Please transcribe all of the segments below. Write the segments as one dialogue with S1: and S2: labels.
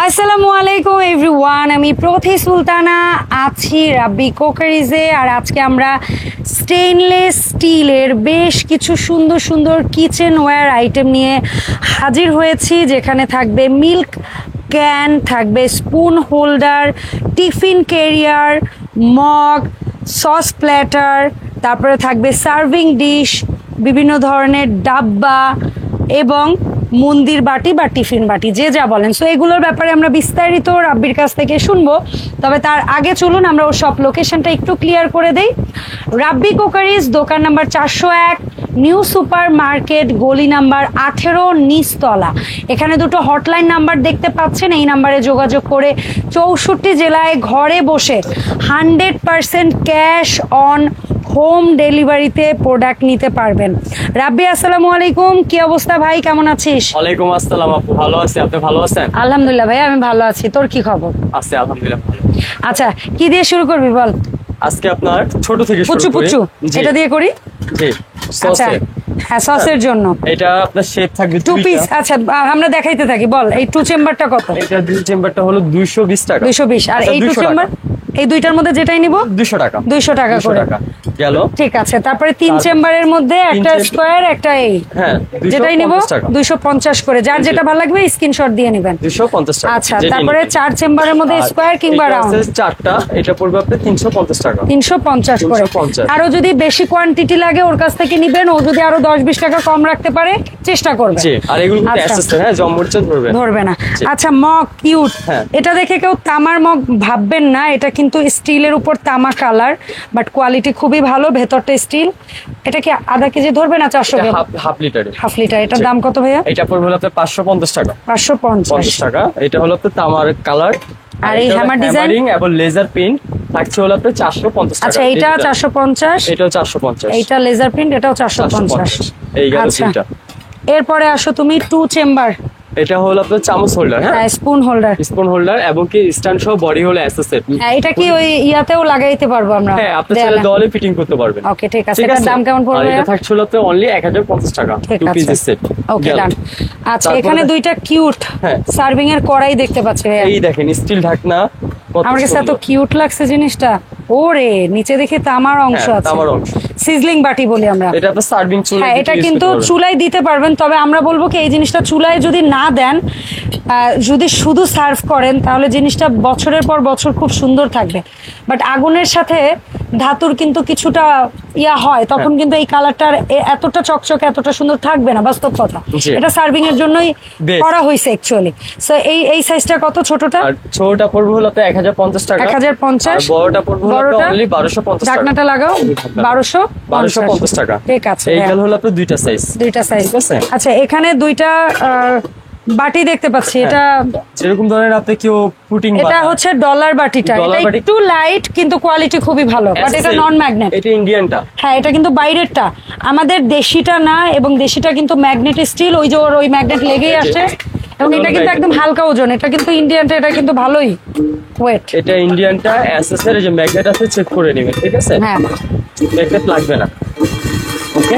S1: আসসালামু আলাইকুম এভরিওয়ান, আমি প্রথি সুলতানা আছি রাব্বি কোকারিজে। আর আজকে আমরা স্টেইনলেস স্টিলের বেশ কিছু সুন্দর সুন্দর কিচেনওয়্যার আইটেম নিয়ে হাজির হয়েছি, যেখানে থাকবে মিল্ক ক্যান, থাকবে spoon holder, tiffin carrier, mug, sauce platter, তারপরে থাকবে সার্ভিং ডিশ, বিভিন্ন ধরনের ডাব্বা এবং মন্দির বাটি বা টিফিন বাটি, যে যা বলেন। সো এগুলোর ব্যাপারে আমরা বিস্তারিত রাব্বির কাছ থেকে শুনবো। তবে তার আগে চলুন আমরা ওর সব লোকেশনটা একটু ক্লিয়ার করে দেই। রাব্বি কোকারিজ, দোকান নাম্বার 401, নিউ সুপার মার্কেট, গলি নাম্বার 18, নিচতলা। এখানে দুটো হটলাইন নাম্বার দেখতে পাচ্ছেন, এই নাম্বারে যোগাযোগ করে 64 জেলায় ঘরে বসে 100% ক্যাশ অন হোম ডেলিভারিতে প্রোডাক্ট নিতে পারবেন। রাব্বি, আসসালামু আলাইকুম, কি অবস্থা ভাই, কেমন আছিস?
S2: ওয়ালাইকুম আসসালাম আপু, ভালো আছি, আপনি ভালো আছেন?
S1: আলহামদুলিল্লাহ ভাই, আমি ভালো আছি, তোর কি খবর?
S2: আছি আলহামদুলিল্লাহ ভালো।
S1: আচ্ছা, কি দিয়ে শুরু করবি বল?
S2: আজকে আপনার ছোট থেকে শুরু
S1: পুচু
S2: করি।
S1: পুচু,
S2: জি,
S1: এটা দিয়ে করি।
S2: জি,
S1: আচ্ছা,
S2: সসে
S1: হ্যাঁ, সসের জন্য
S2: এটা আপনার শেপ থাকবে
S1: টু
S2: দুইটা।
S1: পিস। আচ্ছা, আমরা দেখাইতে থাকি, বল এই টু চেম্বারটা কত?
S2: এটা দুই চেম্বারটা হলো 220 টাকা।
S1: 220। আর
S2: আচ্ছা,
S1: এই টু
S2: 200
S1: চেম্বার,
S2: টাকা।
S1: এই দুইটার মধ্যে যেটাই নিব
S2: 200 টাকা।
S1: 200 টাকা
S2: 200
S1: করে
S2: টাকা গেল।
S1: ঠিক আছে। তারপরে তিন চেম্বারের মধ্যে একটা
S2: চেম্বার-
S1: স্কোয়ার, একটা এই,
S2: হ্যাঁ,
S1: যেটাই নিব
S2: 250 টাকা।
S1: 250 করে, যার যেটা ভালো লাগবে স্ক্রিনশট দিয়ে নেবেন।
S2: 250 টাকা।
S1: আচ্ছা,
S2: যেটাই
S1: তারপরে
S2: নিবেন।
S1: 4 চেম্বারের মধ্যে
S2: আর
S1: স্কোয়ার কিংবা
S2: এটা
S1: রাউন্ড
S2: আছে চারটা, এটা পড়বে আপনার 350 টাকা।
S1: 350 করে।
S2: 350
S1: আরো যদি বেশি কোয়ান্টিটি লাগে ওর কাছ থেকে নিবেন, ও যদি আরো 10-20 টাকা কম রাখতে পারে চেষ্টা করবে।
S2: জি, আর এগুলো কিন্তু
S1: আচ্ছা।
S2: অ্যাসেসরি, হ্যাঁ, জমমরিচা ধরবে
S1: ধরবে না।
S2: জি।
S1: আচ্ছা, মগ কিউট,
S2: হ্যাঁ।
S1: এটা দেখে কেউ তামার মগ ভাববেন না, এটা কিন্তু স্টিলের উপর তামা কালার, বাট কোয়ালিটি খুবই ভালো, ভেতরটা স্টিল। এটা কি আধা কেজি ধরবে না 400
S2: এটা
S1: গ্রাম?
S2: হাফ লিটারে।
S1: Half litre. এটার
S2: জি।
S1: দাম কত ভাইয়া?
S2: এটা পড়বে হলো আপনার 550 টাকা।
S1: 550
S2: 50 টাকা। এটা হলো আপনার তামার কালার।
S1: আর এই হ্যামার ডিজাইন
S2: এবং লেজার প্রিন্ট থাকছে হলো আপনার 450 টাকা।
S1: আচ্ছা, এইটা 450,
S2: এটাও 450।
S1: এইটা লেজার প্রিন্ট, এটাও 450।
S2: এই গেল
S1: আচ্ছা,
S2: দুইটা।
S1: এরপরে আসো তুমি টু চেম্বার,
S2: এটা হলো আপনার চামচ হোল্ডার, হ্যাঁ,
S1: স্পুন হোল্ডার।
S2: স্পুন হোল্ডার এবং কি স্ট্যান্ড সহ বডি হলো অ্যাসেসেড।
S1: এটা কি ওই ইয়াতেও লাগাইতে পারবো আমরা?
S2: হ্যাঁ, আপনি চাইলে দেওয়ালে ফিটিং করতে পারবেন।
S1: ওকে, ঠিক আছে। এটার দাম কেমন
S2: আর
S1: পড়বে?
S2: এটা থাকছে হলো আপনার অনলি 1050 টাকা,
S1: ঠিক
S2: টু
S1: আছে।
S2: পিসের সেট।
S1: ওকে, ডান। আচ্ছা,
S2: তারপরে
S1: এখানে দুইটা কিউট
S2: হ্যাঁ।
S1: সার্ভিং এর কড়াই দেখতে পাচ্ছি ভাইয়া।
S2: এই দেখেন স্টিল ঢাকনা, কত
S1: আমার কাছে এত
S2: সুন্দর।
S1: কিউট লাগছে জিনিসটা। ওরে, নিচে দেখে তামার অংশ
S2: হ্যাঁ,
S1: আছে,
S2: তামার অংশ।
S1: সিজলিং বাটি বলি আমরা।
S2: এটা আপনার সার্ভিং চুলা।
S1: হ্যাঁ, এটা কিন্তু চুলায় দিতে পারবেন, তবে আমরা বলবো কি এই জিনিসটা চুলায় যদি না দেন, যদি শুধু সার্ভ করেন, তাহলে জিনিসটা বছরের পর বছর খুব সুন্দর থাকবে। বাট আগুনের সাথে ধাতুর কিন্তু কিছুটা ইয়া হয়, তখন কিন্তু এই কালারটার এতটা চকচকে, এতটা সুন্দর থাকবে না, বাস্তব কথা।
S2: জি।
S1: এটা সার্ভিং এর জন্যই
S2: Best।
S1: করা হয়েছে অ্যাকচুয়ালি। সো এই সাইজটা কত, ছোটটা?
S2: আর ছোটটা পড়বে হলো আপনার 1050 টাকা।
S1: 1050।
S2: আর বড়টা পড়বে হলো
S1: বড়টা?
S2: অনলি 1250 টাকা।
S1: ঢাকনাটা লাগাও।
S2: 1250 টাকা।
S1: ঠিক আছে,
S2: এই
S1: হ্যাঁ।
S2: গেল হলো আপনার দুইটা সাইজ।
S1: দুইটা সাইজ।
S2: ঠিক আছে।
S1: আচ্ছা, এখানে দুইটা বাটি দেখতে পাচ্ছি। এটা
S2: যেরকম ধরেন আপনি কেউ পুটিং
S1: এটা হচ্ছে ডলার বাটিটা।
S2: ডলার
S1: এটা
S2: বাটি।
S1: একটু লাইট কিন্তু কোয়ালিটি খুবই ভালো, বাট এটা নন ম্যাগনেট।
S2: এটা ইন্ডিয়ানটা।
S1: হ্যাঁ, এটা কিন্তু বাইরেরটা, আমাদের দেশিটা না। এবং দেশিটা কিন্তু ম্যাগনেট স্টিল, ওই যে ওর ওই ম্যাগনেট লেগেই আসে। এবং এটা কিন্তু একদম হালকা ওজন। এটা কিন্তু ইন্ডিয়ানটা, এটা কিন্তু ভালোই ওয়েট।
S2: এটা ইন্ডিয়ানটা অ্যাসেসরি যে ম্যাগনেট আছে চেক করে নেবেন, ঠিক আছে?
S1: হ্যাঁ,
S2: ম্যাগনেট লাগবে না। ওকে,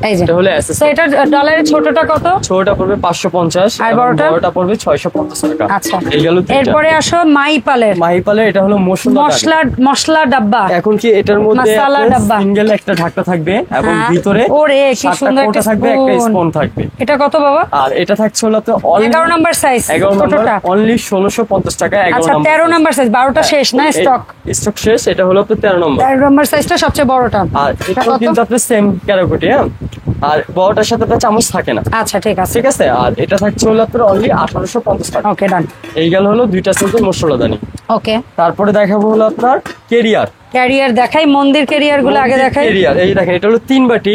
S1: এই যে
S2: এটা হলো
S1: তো
S2: অ্যাসেসরি।
S1: এটা ডলারের ছোটটা কত?
S2: ছোটটা পড়বে 550
S1: আর
S2: এবং
S1: বড়টা?
S2: বড়টা পড়বে 650 টাকা।
S1: আচ্ছা,
S2: এই গেল দুইটা।
S1: এরপরে আসো মাইপালের
S2: মাহিপালে এটা হলো
S1: মশলা ডাব্বা।
S2: এখন কি এটার মধ্যে
S1: মশলা ডাব্বা।
S2: সিঙ্গেল একটা ঢাকনা থাকবে এবং
S1: হ্যাঁ।
S2: ভিতরে
S1: ওরে, কি
S2: 7টা
S1: সুন্দর একটা
S2: কৌটা থাকবে, একটা
S1: spoon।
S2: স্পুন থাকবে।
S1: এটা কত বাবা?
S2: আর এটা থাকছে হলো তো
S1: 11 নাম্বার সাইজ,
S2: 11 নম্বর
S1: ছোটটা।
S2: অনলি 1650 টাকা। 11
S1: আচ্ছা,
S2: নম্বর
S1: 13 নাম্বার সাইজ, 12টা শেষ না স্টক?
S2: স্টক শেষ। এটা হলো তো 13 নম্বর।
S1: 13 নাম্বার সাইজটা সবচেয়ে বড়টা।
S2: আর
S1: এটা
S2: এটাও
S1: কত?
S2: কিন্তু আপনার সেম ক্যারাকোটি, হ্যাঁ। আর বড়টার সাথে আপনার চামচ থাকে না,
S1: আচ্ছা, ঠিক আছে।
S2: ঠিক আছে। আর এটা থাকছে হলো আপনার অনলি 1850 টাকা।
S1: ওকে, ডান।
S2: এই গেল হলো দুইটা সাইজের মশলাদানি।
S1: ওকে,
S2: তারপরে দেখাবো হলো আপনার কেরিয়ার।
S1: ক্যারিয়ার দেখাই, মন্দির ক্যারিয়ার গুলো আগে দেখাই।
S2: কেরিয়ার, এই দেখেন, এটা হলো 3 বাটি।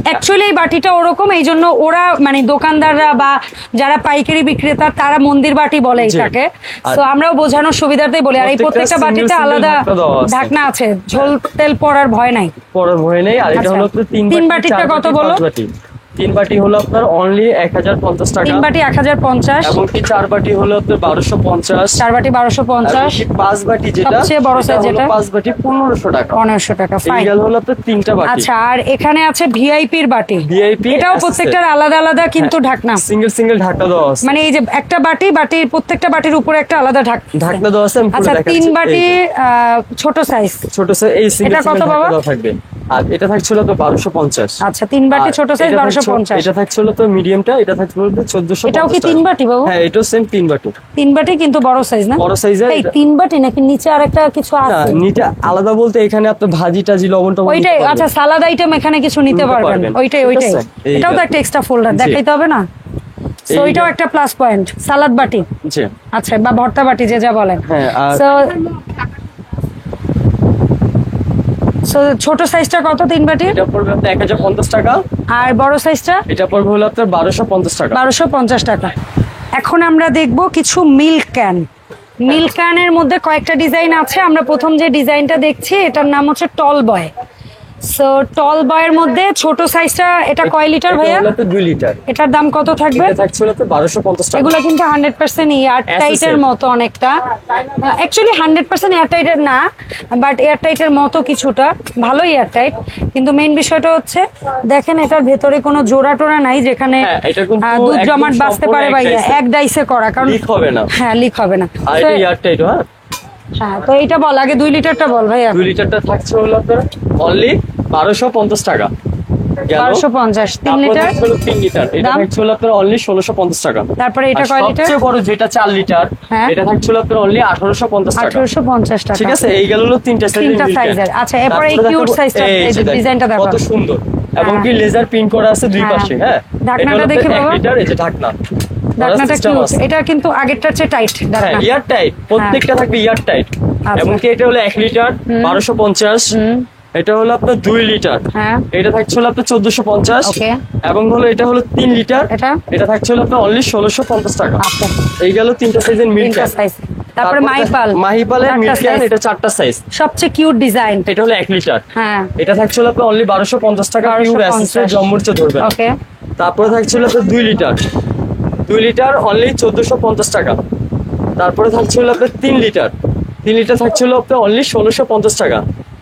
S1: অ্যাকচুয়ালি এই বাটিটা ওরকম, এই জন্য ওরা মানে দোকানদাররা বা যারা পাইকারি বিক্রেতা তারা মন্দির বাটি বলে
S2: জি।
S1: এটাকে।
S2: আর
S1: তো আমরাও বোঝানোর সুবিধার্থেই বলি। আর এই প্রত্যেকটা
S2: প্রত্যেকটা
S1: বাটিতে
S2: single
S1: আলাদা
S2: ঢাকনা দেওয়া আছে।
S1: ঢাকনা আছে, ঝোল তেল পড়ার ভয় নাই।
S2: পরের ভয় নেই। আর এটা
S1: আচ্ছা।
S2: হলো আপনার 3
S1: তিন
S2: বাটি,
S1: বাটিটা
S2: 4
S1: কত
S2: বাটি,
S1: বলো?
S2: 5 বাটি। 3 বাটি হলো আপনার অনলি 1050 টাকা।
S1: 3 বাটি 1050,
S2: এবং কি 4 বাটি হলো আপনার 1250।
S1: 4 বাটি 1250,
S2: 5 বাটি যেটা
S1: সবচেয়ে বড় সাইজ যেটা
S2: 5 বাটি 1500 টাকা।
S1: 1500 টাকা,
S2: এই
S1: ফাইন।
S2: গেল হলো আপনার 3টা বাটি।
S1: আচ্ছা, আর এখানে আছে ভিআইপির বাটি।
S2: ভিআইপি
S1: এটাও প্রত্যেকটার আলাদা আলাদা কিন্তু ঢাকনা,
S2: সিঙ্গেল ঢাকনা দেওয়া আছে।
S1: মানে এই যে একটা বাটির প্রত্যেকটা বাটির উপরে একটা আলাদা
S2: ঢাকনা দেওয়া আছে। আমি পুরো
S1: আচ্ছা,
S2: দেখাচ্ছি।
S1: 3 বাটি ছোট সাইজ।
S2: ছোট সাইজ এই সিঙ্গেল
S1: এটা কত বাবা?
S2: থাকবে। আর এটা থাকছিল তো 1250।
S1: আচ্ছা, 3 বাটি ছোট সাইজ 1250।
S2: এটা থাকছিল তো মিডিয়ামটা, এটা থাকছিল তো 1450।
S1: এটাও কি 3 বাটি বাবু?
S2: হ্যাঁ, এটাও সেম 3 বাটি।
S1: 3 বাটি কিন্তু বড় সাইজ না?
S2: বড় সাইজের।
S1: এই 3 বাটি নাকি নিচে আরেকটা কিছু আছে?
S2: নিচে আলাদা বলতে এখানে আপনি ভাজি টাজি লবণ টবণ
S1: ওইটাই।
S2: নিতে পারবেন।
S1: আচ্ছা, সালাদ আইটেম এখানে কিছু নিতে
S2: নিতে
S1: পারবেন।
S2: পারবেন।
S1: ওইটাই।
S2: ঠিক আছে? এই
S1: এটাও তো
S2: গেল।
S1: একটা এক্সট্রা ফোল্ডার,
S2: জি।
S1: দেখাইতে হবে না? সো
S2: এই
S1: এটাও
S2: গেল।
S1: একটা প্লাস পয়েন্ট, সালাদ বাটি।
S2: জি।
S1: আচ্ছা, বা ভর্তা বাটি যে যা বলেন।
S2: হ্যাঁ, আর
S1: সো ছোট সাইজটা কত 3 বাটি?
S2: এটা পড়বে আপনার 1050 টাকা।
S1: আর বড় সাইজটা
S2: এটা পড়বে হলো আপনার 1250 টাকা।
S1: 1250 টাকা। এখন আমরা দেখব কিছু মিল্ক ক্যান। মিল্ক ক্যানের মধ্যে কয়েকটা ডিজাইন আছে। আমরা প্রথম যে ডিজাইনটা দেখছি এটার নাম হচ্ছে টল বয়। সো টল বয়ের মধ্যে ছোট সাইজটা, এটা কয় লিটার ভাইয়া?
S2: এটা হলো আপনার 2 লিটার।
S1: এটার দাম কত থাকবে?
S2: এটা থাকছিল তো 1250 টাকা।
S1: এগুলো কিন্তু 100% এয়ার টাইটের মতো অনেকটা। অ্যাকচুয়ালি 100% এয়ার টাইটের না, বাট এয়ার টাইটের মতো কিছুটা, ভালো এয়ার টাইট। কিন্তু মেইন বিষয়টা হচ্ছে দেখেন এটার ভেতরে কোনো জোড়া টোড়া নাই, যেখানে
S2: হ্যাঁ, এটা কিন্তু
S1: দুধ
S2: একদম
S1: জমাট বাঁচতে পারে
S2: সম্পূর্ণ
S1: ভাইয়া, এক ডাইসে করা, কারণ
S2: লিক হবে না।
S1: হ্যাঁ, লিক হবে না।
S2: আর
S1: তো
S2: এটা এয়ার টাইট।
S1: হ্যাঁ, তো এইটা বল আগে 2 লিটারটা বল ভাইয়া।
S2: 2 লিটারটা থাকছে হলো আপনার অনলি 1250 টাকা। গেল।
S1: 1250। 3 লিটার
S2: 3 লিটার এটা
S1: দাম?
S2: থাকছে হলো আপনার অনলি 1650 টাকা।
S1: তারপরে এটা
S2: আর
S1: কয় লিটার?
S2: সবচেয়ে বড় যেটা 4 লিটার,
S1: হ্যাঁ।
S2: এটা থাকছিল আপনার অনলি 1850 টাকা।
S1: 1850 টাকা।
S2: ঠিক আছে, এই গেল হলো 3টা
S1: সাইজের। আচ্ছা, এরপরে এই কিউট সাইজটা, এই ডিজাইনটা দেখো
S2: কত সুন্দর, এবং কি
S1: হ্যাঁ।
S2: লেজার প্রিন্ট করা আছে দুই
S1: হ্যাঁ।
S2: পাশে। হ্যাঁ,
S1: ঢাকনাটা
S2: এটা হলো
S1: দেখি
S2: আপনার
S1: বাবা।
S2: 1 লিটার। এই যে ঢাকনা,
S1: ঢাকনাটা
S2: system
S1: কিউট।
S2: আছে।
S1: এটা কিন্তু আগেরটার চেয়ে টাইট
S2: হ্যাঁ,
S1: ঢাকনা।
S2: ইয়ার টাইট, প্রত্যেকটা থাকবে ইয়ার টাইট।
S1: আচ্ছা।
S2: এবং কি এটা হলো 1 লিটার 1250। এটা হলো আপনার 2 লিটার।
S1: হ্যাঁ।
S2: এটা থাকছে হলো আপনার 1450।
S1: ওকে।
S2: এবং হলো এটা হলো 3 লিটার। এটা থাকছে হলো আপনার অনলি 1650 টাকা।
S1: আচ্ছা,
S2: এই গেল 3টা সাইজের মিল্ক
S1: তিনটা সাইজ। তারপরে মাহিপালের
S2: মিল্ক ক্যান, এটা 4টা সাইজ।
S1: সবচেয়ে কিউট ডিজাইন।
S2: এটা হলো 1 লিটার।
S1: হ্যাঁ,
S2: এটা থাকছে হলো আপনার অনলি 1250 টাকা। পিওর
S1: 1250
S2: অ্যাসেসরি জম্মুরচে ধরবেন।
S1: ওকে।
S2: তারপরে থাকছিল আপনার 2 লিটার। 2 লিটার অনলি 1450 টাকা। তারপরে থাকছিল আপনার 3 লিটার। 3 লিটার থাকছিল আপনার অনলি 1650 টাকা।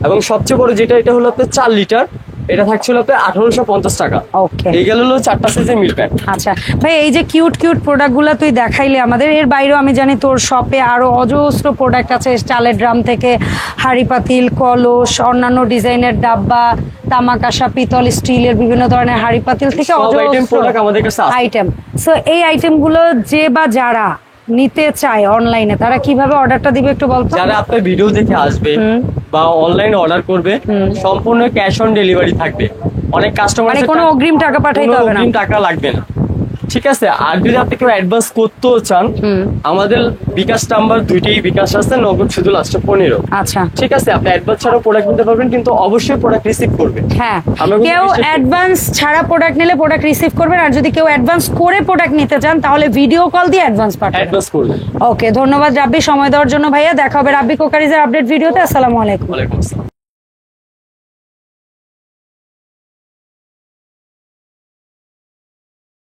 S2: এবং সবচেয়ে বড় যেটা, এটা হলো আপনার 4 লিটার। এটা থাকছিল আপনার 1850 টাকা।
S1: ওকে।
S2: এই গেল হলো 4টা সাইজের মিল্ক প্যাক।
S1: আচ্ছা ভাই, এই যে কিউট প্রোডাক্টগুলো তুই দেখাইলি আমাদের, এর বাইরেও আমি জানি তোর শপে আরো অজস্র প্রোডাক্ট আছে। চালের ড্রাম থেকে হাঁড়ি পাতিল, কলস, অন্যান্য ডিজাইনের ডাব্বা, তামাকাশা, পিতল, স্টিলের বিভিন্ন ধরনের হাঁড়ি পাতিল থেকে
S2: সব আইটেম প্রোডাক্ট আমাদের কাছে আছে।
S1: আইটেম। সো এই আইটেমগুলো যে বা যারা নিতে চায় অনলাইনে, তারা কিভাবে অর্ডারটা দিবে একটু বলতো?
S2: যারা আপনার ভিডিও দেখে আসবে বা অনলাইন অর্ডার করবে, সম্পূর্ণ ক্যাশ অন ডেলিভারি থাকবে। অনেক কাস্টমার
S1: মানে কোনো অগ্রিম টাকা পাঠাইতে হবে না?
S2: অগ্রিম টাকা লাগবে না। ঠিক আছে, আর যদি আপনি কেউ অ্যাডভান্স করতেও চান, আমাদের বিকাশ নাম্বার দুইটাই বিকাশ আছে, নগদ শুধু লাস্টে 15।
S1: আচ্ছা,
S2: ঠিক আছে, আপনি অ্যাডভান্স ছাড়াও প্রোডাক্ট নিতে পারবেন, কিন্তু অবশ্যই প্রোডাক্ট রিসিভ করবে।
S1: হ্যাঁ,
S2: আমরা কিন্তু
S1: কেউ অ্যাডভান্স ছাড়া প্রোডাক্ট নিলে প্রোডাক্ট রিসিভ করবেন, আর যদি কেউ অ্যাডভান্স করে প্রোডাক্ট নিতে চান তাহলে ভিডিও কল দিয়ে অ্যাডভান্স পাঠাবেন।
S2: অ্যাডভান্স করবেন।
S1: ওকে, ধন্যবাদ রাব্বি সময় দেওয়ার জন্য ভাইয়া। দেখা হবে রাব্বি কোকারিজের আপডেট ভিডিওতে। আসসালামু আলাইকুম।
S2: ওয়ালাইকুম আসসালাম।